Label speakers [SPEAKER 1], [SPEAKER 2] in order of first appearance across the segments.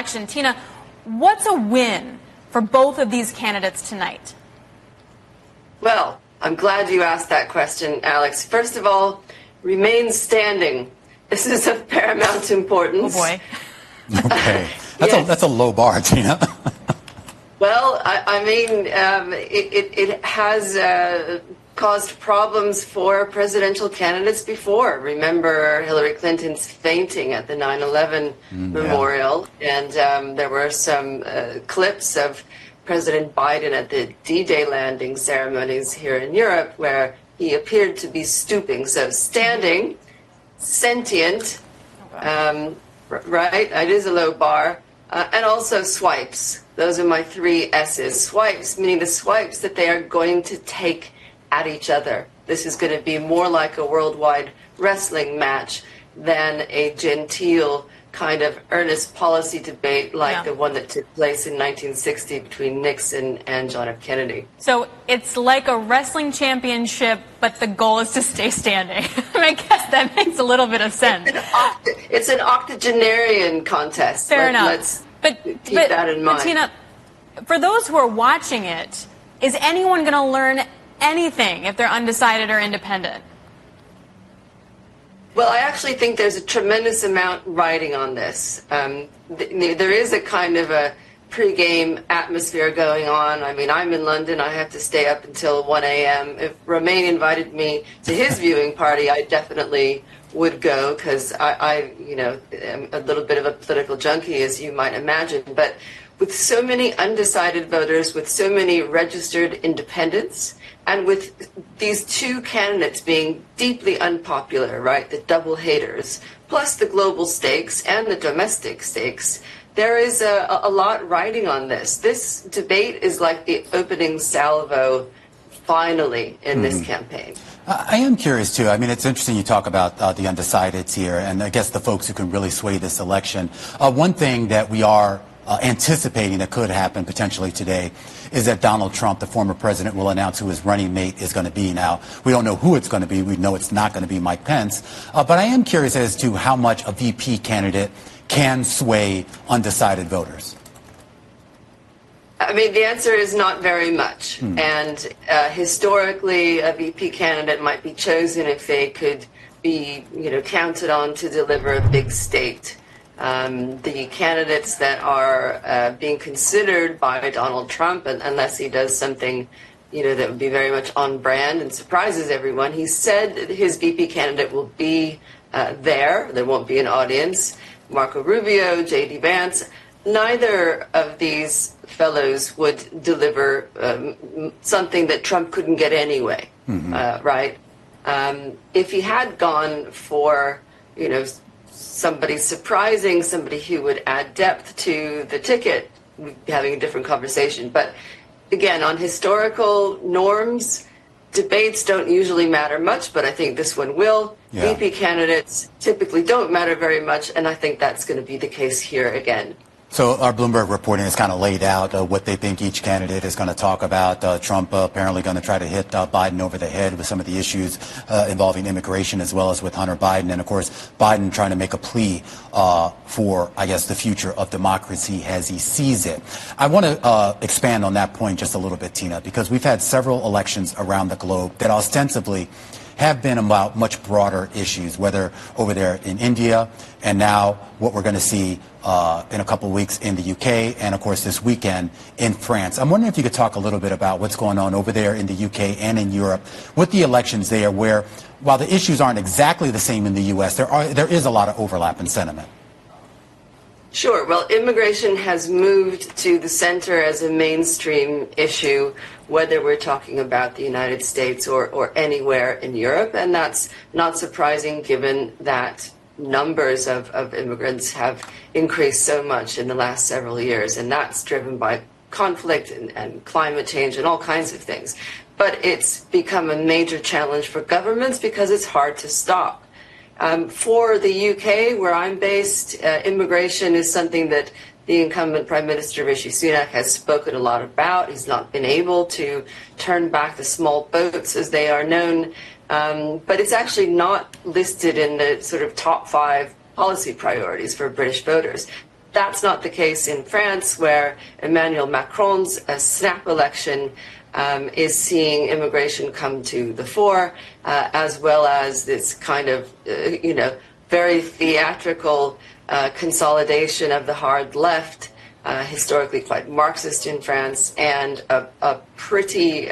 [SPEAKER 1] election. Tina, what's a win for both of these candidates tonight?
[SPEAKER 2] Well, I'm glad you asked that question, Alex. First of all, remain standing. This is of paramount importance.
[SPEAKER 1] Oh, boy.
[SPEAKER 3] Okay.
[SPEAKER 2] Yes.
[SPEAKER 3] That's a low bar, Tina.
[SPEAKER 2] Well, I mean, it has caused problems for presidential candidates before. Remember Hillary Clinton's fainting at the 9/11 memorial, and there were some clips of President Biden at the D-Day landing ceremonies here in Europe where he appeared to be stooping. So standing, sentient, right? It is a low bar. And also swipes. Those are my three S's. Swipes, meaning the swipes that they are going to take at each other. This is going to be more like a worldwide wrestling match than a genteel kind of earnest policy debate like the one that took place in 1960 between Nixon and John F. Kennedy.
[SPEAKER 1] So it's like a wrestling championship, but the goal is to stay standing. I guess that makes a little bit of sense.
[SPEAKER 2] It's an octogenarian contest.
[SPEAKER 1] Fair enough.
[SPEAKER 2] Let's keep that in mind.
[SPEAKER 1] But Tina, for those who are watching it, is anyone going to learn anything if they're undecided or independent?
[SPEAKER 2] Well, I actually think there's a tremendous amount riding on this. There is a kind of a pregame atmosphere going on. I mean, I'm in London. I have to stay up until 1 a.m. If Romain invited me to his viewing party, I definitely would go because I am a little bit of a political junkie, as you might imagine. But with so many undecided voters, with so many registered independents, and with these two candidates being deeply unpopular, right, the double haters, plus the global stakes and the domestic stakes, there is a lot riding on this. This debate is like the opening salvo, finally, in this campaign.
[SPEAKER 3] I am curious, too. I mean, it's interesting you talk about the undecideds here, and I guess the folks who can really sway this election. One thing that we are anticipating that could happen potentially today is that Donald Trump, the former president, will announce who his running mate is going to be now. We don't know who it's going to be. We know it's not going to be Mike Pence. But I am curious as to how much a VP candidate can sway undecided voters.
[SPEAKER 2] I mean, the answer is not very much. And historically, a VP candidate might be chosen if they could be, counted on to deliver a big state. The candidates that are being considered by Donald Trump, unless he does something, that would be very much on brand and surprises everyone. He said that his VP candidate will be there. There won't be an audience. Marco Rubio, J.D. Vance, neither of these fellows would deliver something that Trump couldn't get anyway, right? If he had gone for, somebody surprising, somebody who would add depth to the ticket, we'd be having a different conversation. But again, on historical norms, debates don't usually matter much, but I think this one will. VP candidates typically don't matter very much, and I think that's going to be the case here again.
[SPEAKER 3] So our Bloomberg reporting has kind of laid out what they think each candidate is going to talk about. Trump apparently going to try to hit Biden over the head with some of the issues involving immigration as well as with Hunter Biden. And, of course, Biden trying to make a plea for, I guess, the future of democracy as he sees it. I want to expand on that point just a little bit, Tina, because we've had several elections around the globe that ostensibly have been about much broader issues, whether over there in India and now what we're going to see in a couple of weeks in the UK and, of course, this weekend in France. I'm wondering if you could talk a little bit about what's going on over there in the UK and in Europe with the elections there where, while the issues aren't exactly the same in the U.S., there is a lot of overlap in sentiment.
[SPEAKER 2] Sure. Well, immigration has moved to the center as a mainstream issue, whether we're talking about the United States or anywhere in Europe. And that's not surprising given that numbers of immigrants have increased so much in the last several years. And that's driven by conflict and climate change and all kinds of things. But it's become a major challenge for governments because it's hard to stop. For the UK, where I'm based, immigration is something that the incumbent Prime Minister Rishi Sunak has spoken a lot about. He's not been able to turn back the small boats, as they are known. But it's actually not listed in the sort of top 5 policy priorities for British voters. That's not the case in France, where Emmanuel Macron's snap election is seeing immigration come to the fore, as well as this kind of, very theatrical consolidation of the hard left, historically quite Marxist in France, and a pretty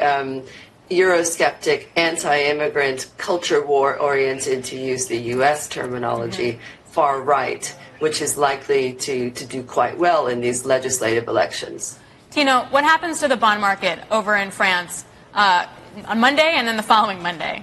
[SPEAKER 2] Eurosceptic, anti-immigrant, culture war-oriented, to use the U.S. terminology, far right, which is likely to do quite well in these legislative elections.
[SPEAKER 1] Tino, what happens to the bond market over in France on Monday and then the following Monday?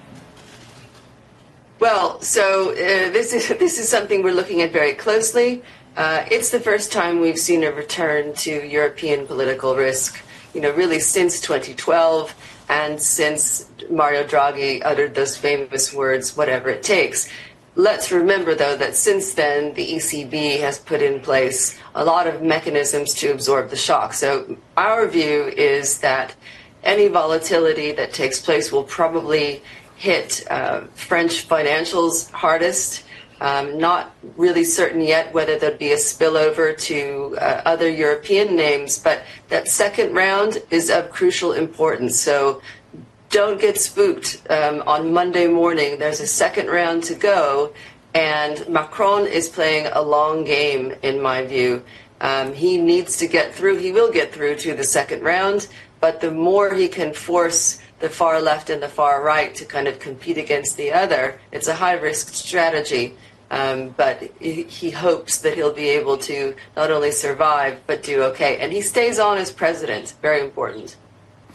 [SPEAKER 2] Well, so this is something we're looking at very closely. It's the first time we've seen a return to European political risk, really since 2012 and since Mario Draghi uttered those famous words, whatever it takes. Let's remember, though, that since then, the ECB has put in place a lot of mechanisms to absorb the shock. So our view is that any volatility that takes place will probably hit French financials hardest. Not really certain yet whether there'd be a spillover to other European names, but that second round is of crucial importance. So don't get spooked. On Monday morning, there's a second round to go, and Macron is playing a long game, in my view. He needs to get through. He will get through to the second round, but the more he can force the far left and the far right to kind of compete against the other, it's a high-risk strategy. But he hopes that he'll be able to not only survive, but do okay. And he stays on as president. Very important.